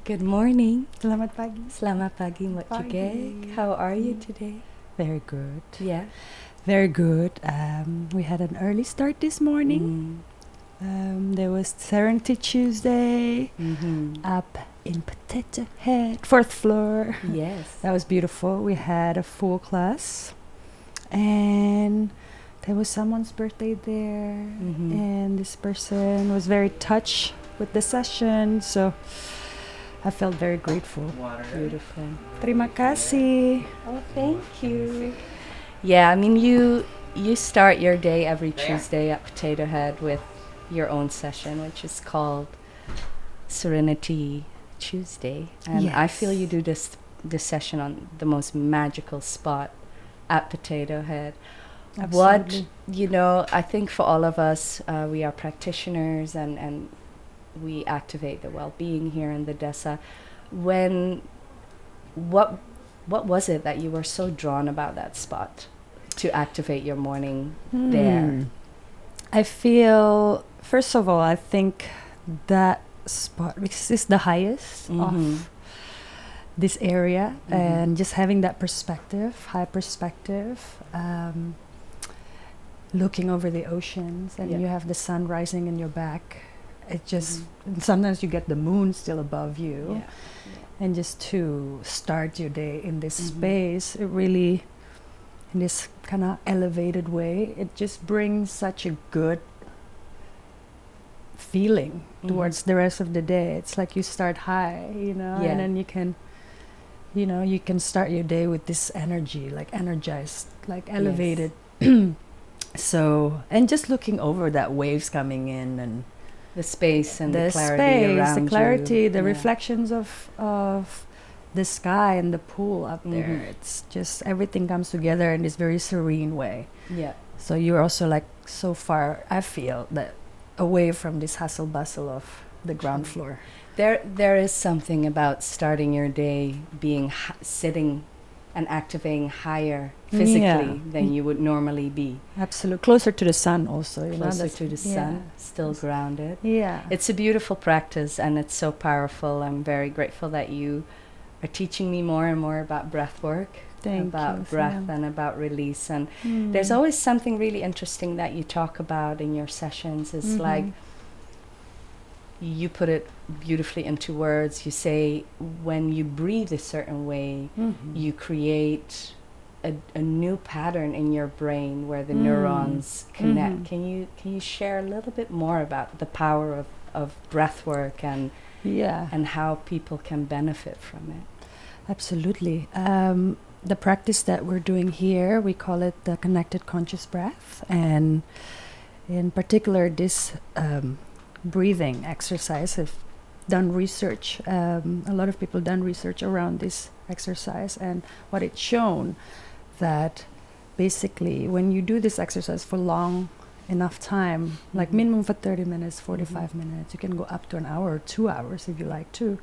Good morning. Selamat pagi. Selamat pagi, Mbak Cugeg. How are you today? Very good. Yeah. Very good. We had an early start this morning. There was Serenity Tuesday up in Potato Head, 4th floor. Yes. That was beautiful. We had a full class. And there was someone's birthday there. And this person was very touched with the session. So I felt very grateful. Beautiful. Terima kasih. Oh, thank you. Yeah, I mean, you start your day every Tuesday at Potato Head with your own session, which is called Serenity Tuesday. And I feel you do this session on the most magical spot at Potato Head. Absolutely. I think for all of us, we are practitioners and we activate the well-being here in the Desa. What was it that you were so drawn about that spot to activate your morning there? I feel, first of all, I think that spot, because it's the highest of this area, and just having that perspective, high perspective, looking over the oceans, and you have the sun rising in your back. It just, sometimes you get the moon still above you. And just to start your day in this space, it really, in this kind of elevated way, it just brings such a good feeling towards the rest of the day. It's like you start high, and then you can, you can start your day with this energy, like energized, like elevated. So, and just looking over that waves coming in and the space and the clarity around the clarity, you. the reflections of the sky and the pool up there. It's just everything comes together in this very serene way. Yeah. So you're also like so far, I feel, that away from this hustle bustle of the ground floor. There is something about starting your day being sitting and activating higher physically than you would normally be. Absolutely. Closer to the sun also. Closer to the sun, still grounded. Yeah. It's a beautiful practice and it's so powerful. I'm very grateful that you are teaching me more and more about breath work, about breath and about release. And there's always something really interesting that you talk about in your sessions. It's like, you put it beautifully into words. You say when you breathe a certain way, you create a new pattern in your brain where the neurons connect. Can you share a little bit more about the power of breath work and how people can benefit from it? Absolutely. The practice that we're doing here, we call it the connected conscious breath, and in particular this breathing exercise. I've done research. A lot of people done research around this exercise, and what it's shown that basically when you do this exercise for long enough time, like minimum for 30 minutes, 45 minutes, you can go up to an hour or 2 hours if you like to.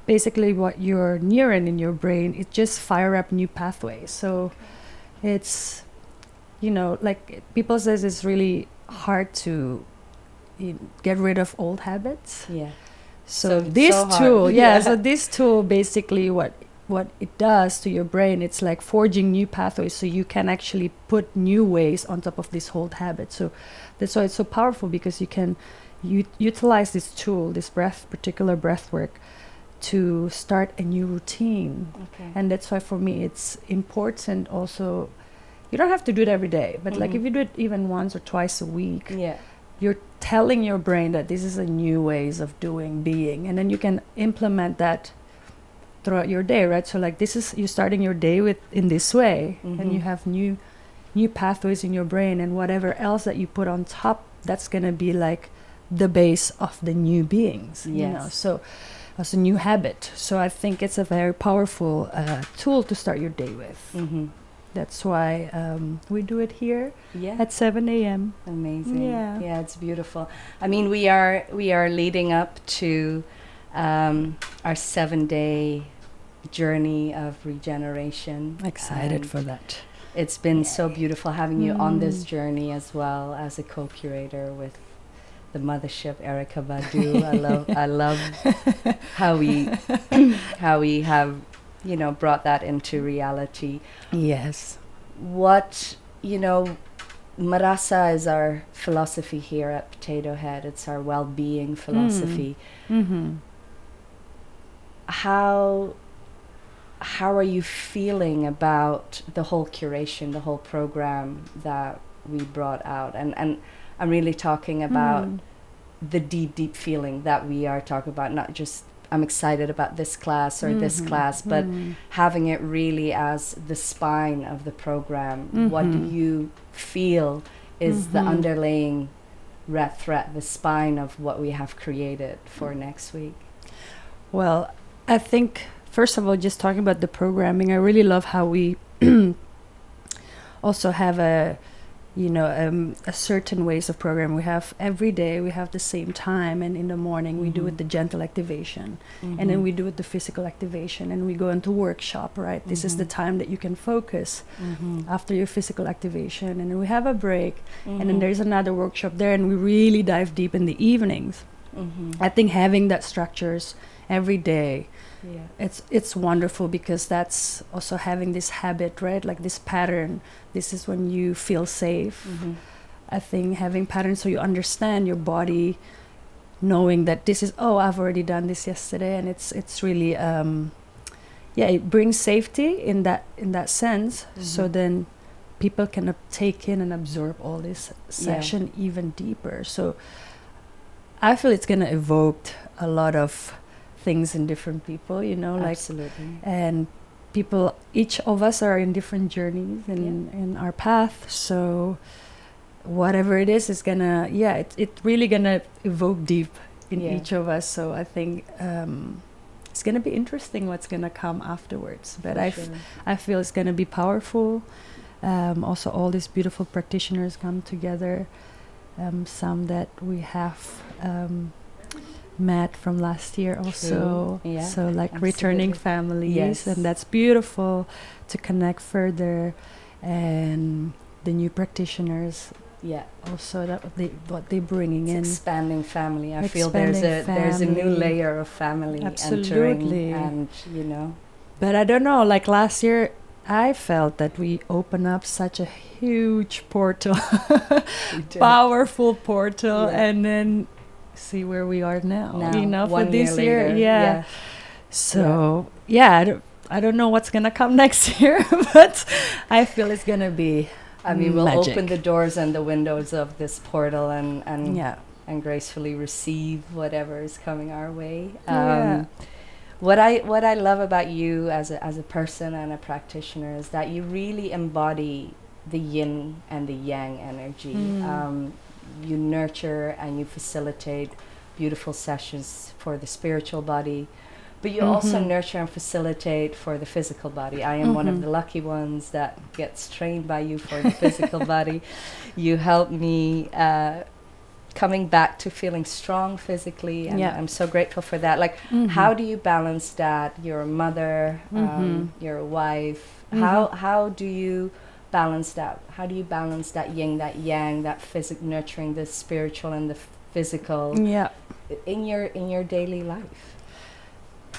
Basically what your neuron in your brain, it just fire up new pathways. So it's, like people says it's really hard to get rid of old habits. So this tool, so this tool basically what it does to your brain, it's like forging new pathways so you can actually put new ways on top of this old habit. So that's why it's so powerful, because you can utilize this tool, this particular breath work, to start a new routine. And that's why for me it's important also. You don't have to do it every day, but like if you do it even once or twice a week, you're telling your brain that this is a new ways of being, and then you can implement that throughout your day, right? So like this is, you're starting your day in this way, and you have new pathways in your brain, and whatever else that you put on top, that's gonna be like the base of the new beings. So as a new habit. So I think it's a very powerful tool to start your day with. That's why we do it here at 7 a.m. Amazing. Yeah, it's beautiful. I mean, we are leading up to our 7-day journey of regeneration. Excited for that. It's been so beautiful having you on this journey as well as a co-curator with the mothership, Erica Badu. I love how we have, you know, brought that into reality. Yes. What, you know, Merasa is our philosophy here at Potato Head. It's our well-being philosophy. Mm-hmm. How are you feeling about the whole curation, the whole program that we brought out? And I'm really talking about the deep feeling that we are talking about, not just I'm excited about this class or this class, but having it really as the spine of the program. What do you feel is the underlying threat, the spine of what we have created for next week? Well, I think, first of all, just talking about the programming, I really love how we also have a certain ways of programming. We have every day, we have the same time, and in the morning we do it the gentle activation, and then we do it the physical activation, and we go into workshop, right? This is the time that you can focus after your physical activation, and then we have a break, and then there's another workshop there, and we really dive deep in the evenings. I think having that structures every day, it's wonderful, because that's also having this habit, right? Like this pattern. This is when you feel safe. I think having patterns so you understand your body, knowing that this is, I've already done this yesterday, and it's really it brings safety in that sense. So then people can take in and absorb all this session even deeper. So I feel it's gonna evoke a lot of things in different people, you know, like, absolutely. And people, each of us are in different journeys in our path. So whatever it is gonna, it really gonna evoke deep in each of us. So I think it's gonna be interesting what's gonna come afterwards. But I feel it's gonna be powerful. Also, all these beautiful practitioners come together. Some that we have met from last year also. So like returning families, and that's beautiful to connect further. And the new practitioners, also that what they're bringing in, expanding family. I feel there's a new layer of family entering, and you know. But I don't know, like last year I felt that we opened up such a huge portal, powerful portal, and then see where we are now, you know, for this year. So I don't know what's gonna come next year, but I feel it's gonna be we'll magic. open the doors and the windows of this portal and gracefully receive whatever is coming our way. What I love about you as a person and a practitioner is that you really embody the yin and the yang energy. You nurture and you facilitate beautiful sessions for the spiritual body, but you also nurture and facilitate for the physical body. I am one of the lucky ones that gets trained by you for the physical body. You help me coming back to feeling strong physically, and I'm so grateful for that. Like, how do you balance that? You're a mother, you're a wife. How do you balance that? How do you balance that yin, that yang, that nurturing the spiritual and the physical in your daily life?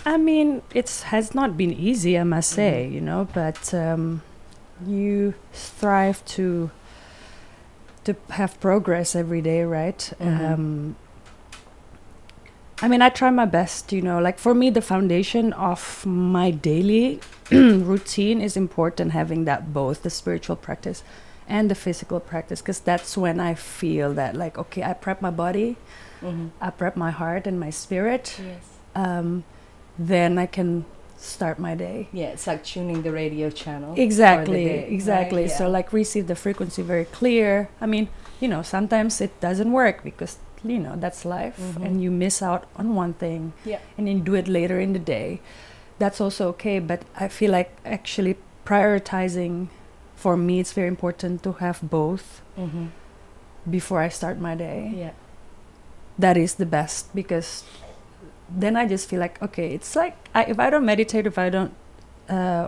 I mean, it has not been easy, I must say, you know, but you strive to have progress every day, right? I mean, I try my best, you know, like for me, the foundation of my daily routine is important, having that both the spiritual practice and the physical practice, because that's when I feel that, like, okay, I prep my body, I prep my heart and my spirit, then I can start my day. It's like tuning the radio channel. Exactly. Right? So like receive the frequency very clear. I mean, you know, sometimes it doesn't work because, you know, that's life, and you miss out on one thing, and then do it later in the day. That's also okay, but I feel like actually prioritizing, for me, it's very important to have both before I start my day. That is the best, because then I just feel like, okay, it's like if I don't meditate, if I don't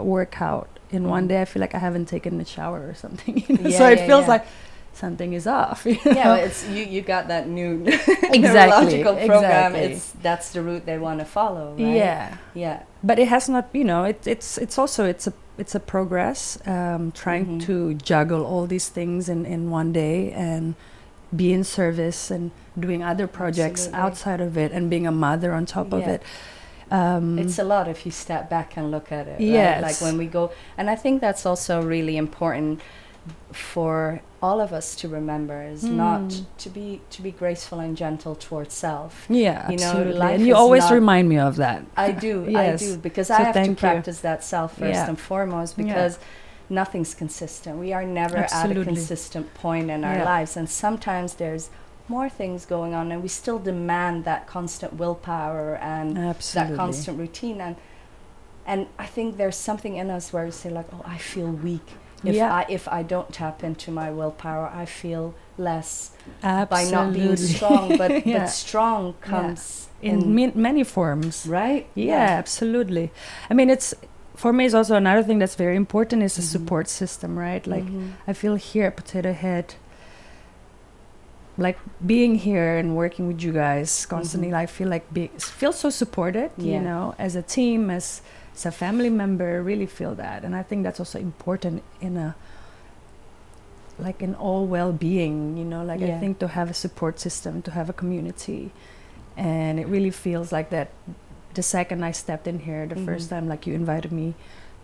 work out in one day, I feel like I haven't taken a shower or something. You know? So it feels like something is off. Yeah, it's you got that new exactly, neurological program. exactly. That's the route they want to follow, right? Yeah. But it has not, it's also it's a progress, trying to juggle all these things in one day and be in service and doing other projects outside of it and being a mother on top of it. It's a lot if you step back and look at it. Yes. Right? Like when we go, and I think that's also really important for all of us to remember, is not to be graceful and gentle towards self. Yeah, you absolutely. know, life and you is always not, remind me of that. I do, yes. I do, because So I have to thank you. practice that self first and foremost, because nothing's consistent. We are never Absolutely. at a consistent point in our lives, and sometimes there's more things going on, and we still demand that constant willpower and that constant routine. And I think there's something in us where we say like, oh, I feel weak. If I don't tap into my willpower, I feel less by not being strong. But strong comes in many forms, right? Yeah, absolutely. I mean, for me, it's also another thing that's very important is a support system, right? Like I feel here at Potato Head, like being here and working with you guys constantly, I feel like feel so supported, you know, as a team, as a family member, really feel that. And I think that's also important in all well-being, you know, like I think to have a support system, to have a community. And it really feels like that the second I stepped in here, the first time, like you invited me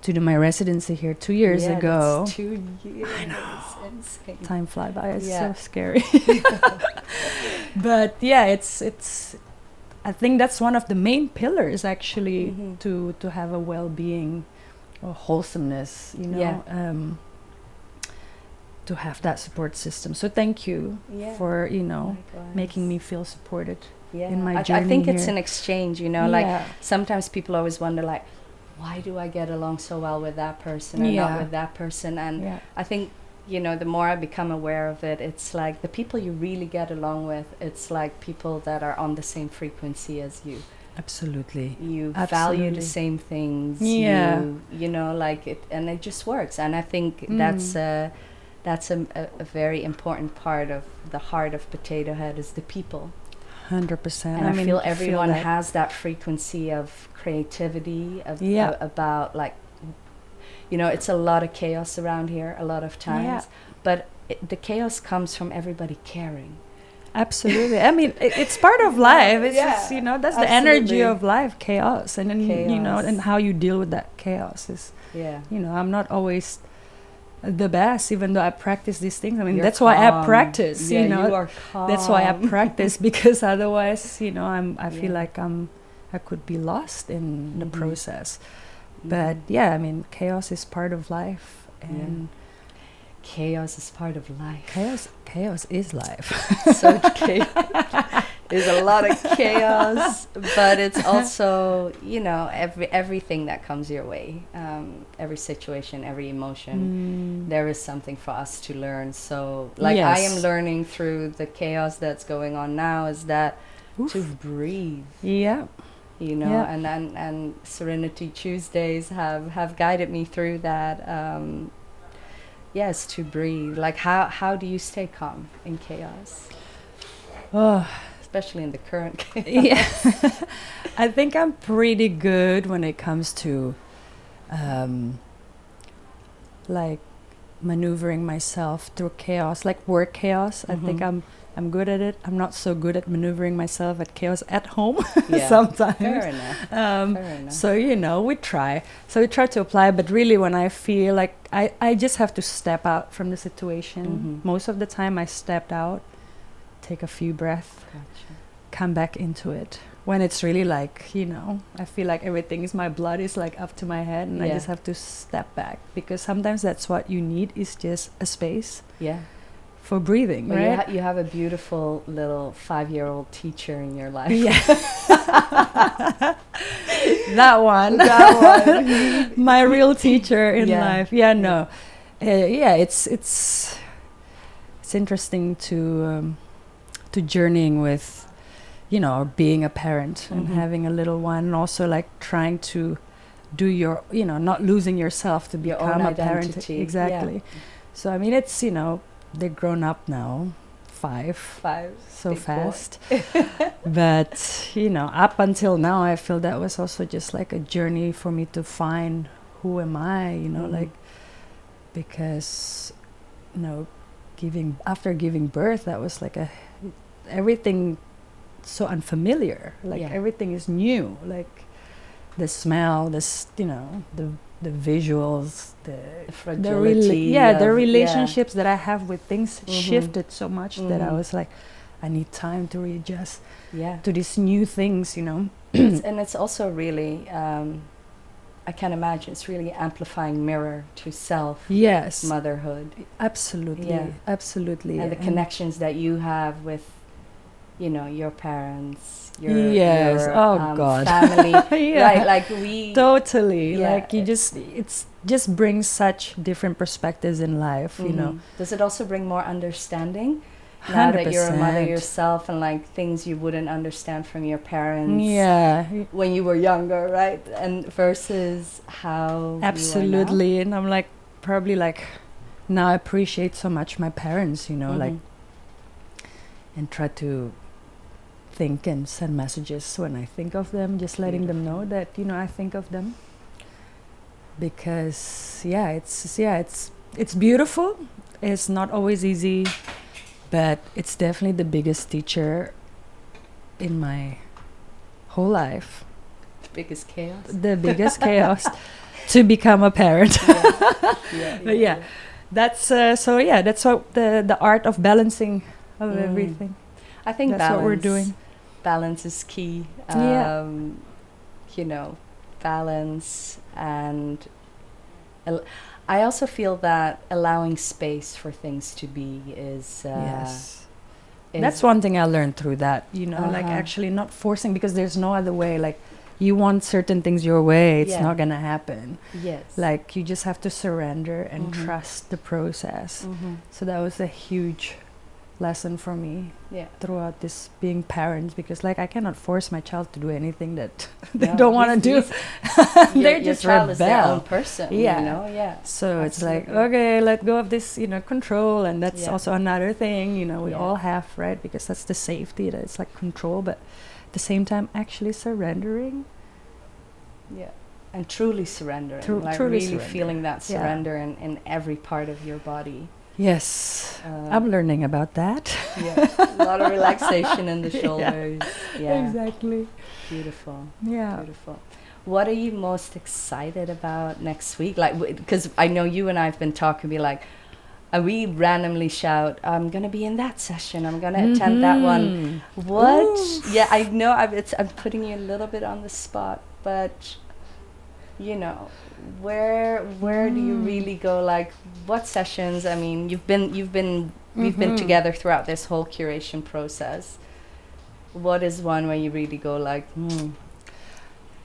to do my residency here 2 years ago. That's 2 years. I know. It's insane. Time fly by. It's so scary. But yeah, it's. I think that's one of the main pillars, actually, to have a well-being or wholesomeness. You know, to have that support system. So thank you for making me feel supported in my journey. I think here. It's an exchange. You know, like sometimes people always wonder, like, why do I get along so well with that person and not with that person? And I think, you know, the more I become aware of it, it's like the people you really get along with, it's like people that are on the same frequency as you. Absolutely. You value the same things. You know, like it, and it just works. And I think that's a very important part of the heart of Potato Head is the people. 100%. And I feel everyone has that frequency of creativity, about like, you know, it's a lot of chaos around here a lot of times, but the chaos comes from everybody caring. Absolutely. I mean, it's part of life. It's just, you know, that's the energy of life, chaos. And then, you know, and how you deal with that chaos is, you know, I'm not always the best, even though I practice these things. I mean, that's why I practice, you know. You are calm. That's why I practice, because otherwise, you know, I feel like I could be lost in the process. But I mean, chaos is part of life, and chaos is part of life. Chaos is life. So there's a lot of chaos, but it's also, you know, everything that comes your way, every situation, every emotion, there is something for us to learn. So, like, I am learning through the chaos that's going on now is that to breathe. Yeah. You know, and Serenity Tuesdays have guided me through that. Yes, to breathe. Like, how do you stay calm in chaos? Oh, especially in the current chaos. Yeah, I think I'm pretty good when it comes to, like, maneuvering myself through chaos, like work chaos. I think I'm good at it. I'm not so good at maneuvering myself at chaos at home sometimes. Fair enough. So, you know, we try. So we try to apply, but really when I feel like I just have to step out from the situation. Most of the time I stepped out, take a few breaths, come back into it. When it's really like, you know, I feel like my blood is like up to my head, and I just have to step back, because sometimes that's what you need, is just a space. For breathing, well, right? You have a beautiful little 5-year-old teacher in your life. That one. My real teacher in life. It's interesting to journeying with, you know, being a parent and having a little one, and also like trying to do your, you know, not losing yourself to become a parent. Exactly. So I mean, it's, you know, they're grown up now, 5. 5. So fast. But, up until now, I feel that was also just like a journey for me to find who am I, because, after giving birth, that was like everything so unfamiliar. Like everything is new. Like the smell, the visuals, the fragility, the relationships that I have with things shifted so much that I was like, I need time to readjust to these new things, and it's also really, I can imagine, it's really amplifying mirror to self. Yes. Motherhood. Absolutely. Absolutely. And the connections that you have with, your parents, your God, family, right? Like we totally like you just just brings such different perspectives in life. Does it also bring more understanding 100%. now that you're a mother yourself, and like things you wouldn't understand from your parents when you were younger, right? And versus how absolutely. And I'm like, probably like now I appreciate so much my parents, like, and try to think and send messages when I think of them, just letting them know that I think of them, because it's beautiful. It's not always easy, but it's definitely the biggest teacher in my whole life. The biggest chaos to become a parent. That's that's what the art of balancing of everything. I think that's what we're doing. Balance is key. Balance, and I also feel that allowing space for things to be is that's one thing I learned through that. Like actually not forcing, because there's no other way. Like you want certain things your way, it's not gonna happen. Yes. Like you just have to surrender and trust the process. So that was a huge lesson for me throughout this being parents, because like I cannot force my child to do anything that they don't want to do. They're just child is their own person. So it's like, okay, let go of this control, and that's also another thing we all have, right? Because that's the safety, that it's like control, but at the same time actually surrendering, and truly surrendering, like truly really feeling that surrender in every part of your body. Yes, I'm learning about that. A lot of relaxation in the shoulders. Exactly. Beautiful. Beautiful. What are you most excited about next week? Like, because I know you and I have been talking, be like, we randomly shout, I'm gonna be in that session, I'm gonna attend that one. What? Ooh. Yeah, I know. I'm putting you a little bit on the spot, but where do you really go? Like, what sessions? I mean, we've been together throughout this whole curation process. What is one where you really go like,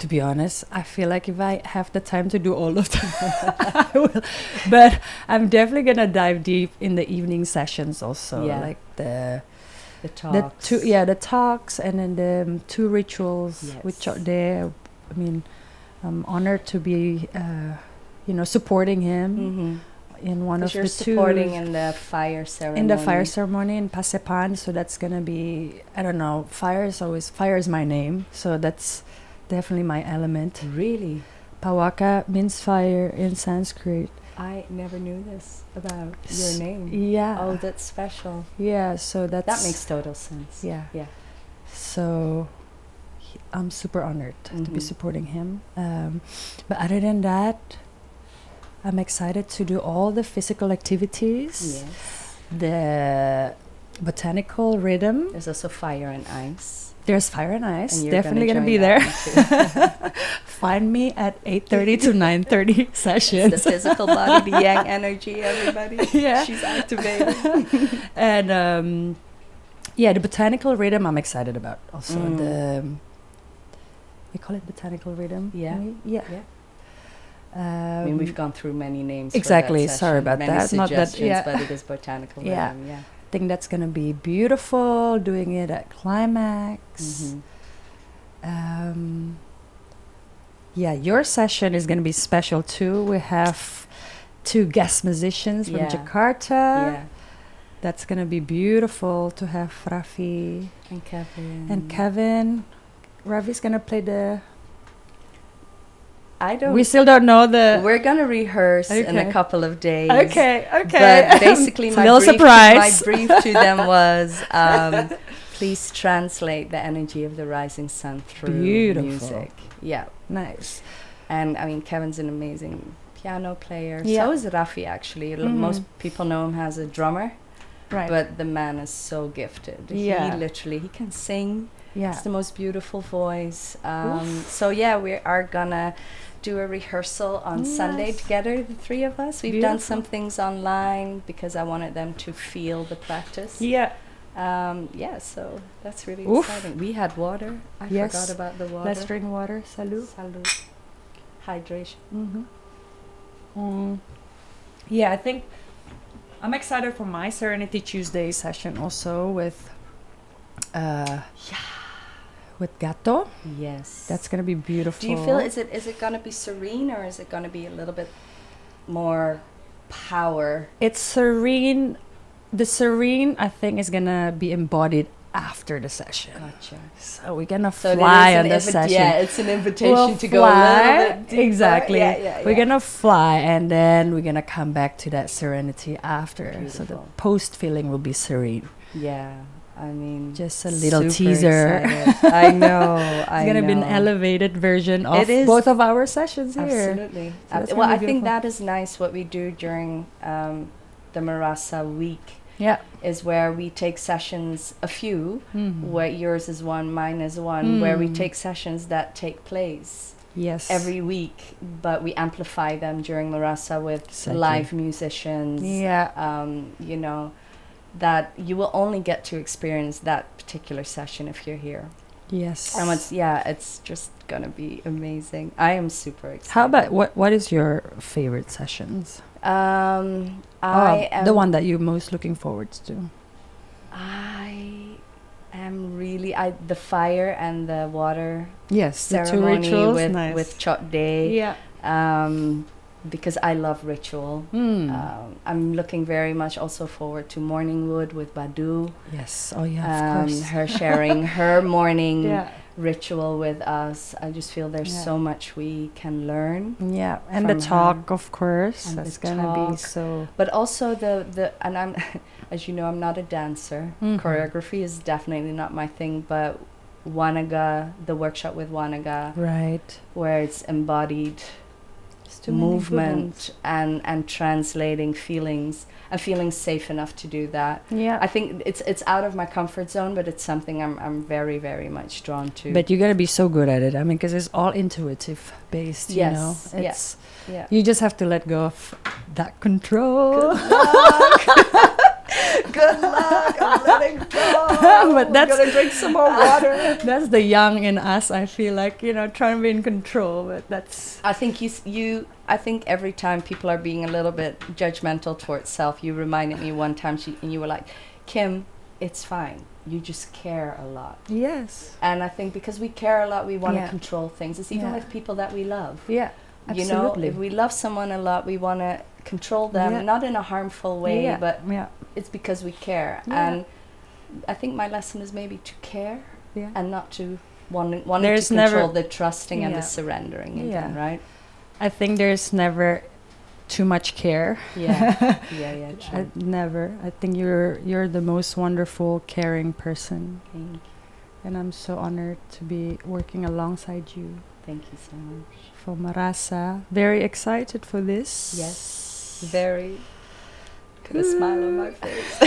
To be honest, I feel like if I have the time to do all of them, I will. But I'm definitely gonna dive deep in the evening sessions also, like the talks. The talks, and then the 2 rituals, which are there. I mean, I'm honored to be, supporting him in one of the 2. Supporting in the fire ceremony. In the fire ceremony in Pasepan, so that's gonna be, I don't know. Fire is my name, so that's definitely my element. Really? Pawaka means fire in Sanskrit. I never knew this about your name. Yeah. Oh, that's special. Yeah, so that makes total sense. Yeah. So I'm super honored to be supporting him. But other than that, I'm excited to do all the physical activities. Yes. The botanical rhythm. There's also fire and ice. There's fire and ice. Definitely gonna be there. Find me at 8:30 to 9:30 sessions. It's the physical body, the yang energy, everybody. Yeah. She's activated. And the botanical rhythm I'm excited about. Also we call it botanical rhythm. Yeah. I mean, we've gone through many names. Exactly. For that Sorry about many that. Not that. But it is botanical rhythm. Yeah. I think that's gonna be beautiful. Doing it at climax. Your session is gonna be special too. We have 2 guest musicians from Jakarta. That's going to be beautiful to have Raffi and Kevin. And Kevin. Raffi's going to play the... We still don't know the... We're going to rehearse in a couple of days. Okay. But basically my brief to them was, please translate the energy of the rising sun through music. Yeah. Nice. And I mean, Kevin's an amazing piano player. So is Raffi, actually. Most people know him as a drummer. Right. But the man is so gifted. Yeah. He can sing. Yeah. It's the most beautiful voice. So yeah, we are gonna do a rehearsal on Sunday together, the three of us. We've done some things online because I wanted them to feel the practice. Yeah. So that's really exciting. We had water. I forgot about the water. Let's drink water. Salud. Salud. Hydration. Yeah, I think I'm excited for my Serenity Tuesday session also with Gato. Yes. That's going to be beautiful. Do you feel, is it going to be serene, or is it going to be a little bit more power? It's serene. The serene, I think, is going to be embodied after the session. Gotcha. So we're going to fly on the session. Yeah, it's an invitation to go a little bit deeper. Exactly. We're going to fly, and then we're going to come back to that serenity after. Beautiful. So the post feeling will be serene. Yeah. I mean, just a little teaser. I know. It's going to be an elevated version of both of our sessions here. Absolutely. So I think that is nice what we do during the Merasa week. Yeah. Is where we take sessions, a few, where yours is one, mine is one, where we take sessions that take place every week, but we amplify them during Merasa with live musicians. Yeah. You know, that you will only get to experience that particular session if you're here. Yes. And it's just gonna be amazing. I am super excited. How about what is your favorite sessions? I am the one that you're most looking forward to. I am really the fire and the water. Yes, ceremony the 2 rituals with Chot Day. Yeah. Because I love ritual. I'm looking very much also forward to Morning Wood with Badu. Yes. Oh yeah, of course. Her sharing her morning ritual with us. I just feel there's so much we can learn. Yeah, and the talk, of course. And that's gonna be so. But also and I'm, as you know, I'm not a dancer. Choreography is definitely not my thing. But Wanaga, the workshop with Wanaga, right, where it's embodied movement and translating feelings and feeling safe enough to do that. Yeah, I think it's out of my comfort zone, but it's something I'm very, very much drawn to. But you gotta be so good at it. I mean, because it's all intuitive based. You know, it's you just have to let go of that control. Good luck. Good luck. I'm letting go. But that's gonna drink some more water. That's the young in us. I feel like, you know, trying to be in control. But that's. I think I think every time people are being a little bit judgmental towards self, you reminded me one time and you were like, Kim, it's fine. You just care a lot. Yes. And I think because we care a lot, we want to control things. It's even with people that we love. Yeah. Absolutely. You know, if we love someone a lot, we want to control them, not in a harmful way, but it's because we care. And I think my lesson is maybe to care and not to wanting to control the trusting and the surrendering again, right? I think there's never too much care. True. Never. I think you're the most wonderful, caring person. Thank you. And I'm so honored to be working alongside you. Thank you so much. For Merasa. Very excited for this. Yes. Very. Got a smile on my face.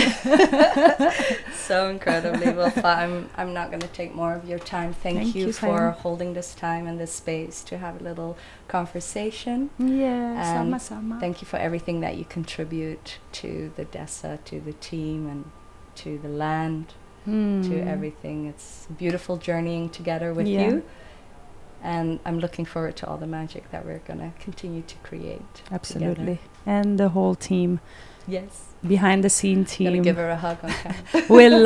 So incredibly well fun. I'm not going to take more of your time. Thank you for holding this time and this space to have a little conversation. Yeah, sama-sama. Thank you for everything that you contribute to the Desa, to the team, and to the land, to everything. It's beautiful journeying together with you. And I'm looking forward to all the magic that we're going to continue to create. Absolutely. Together. And the whole team. Yes. Behind the scene team. Gonna give her a hug on camera. We love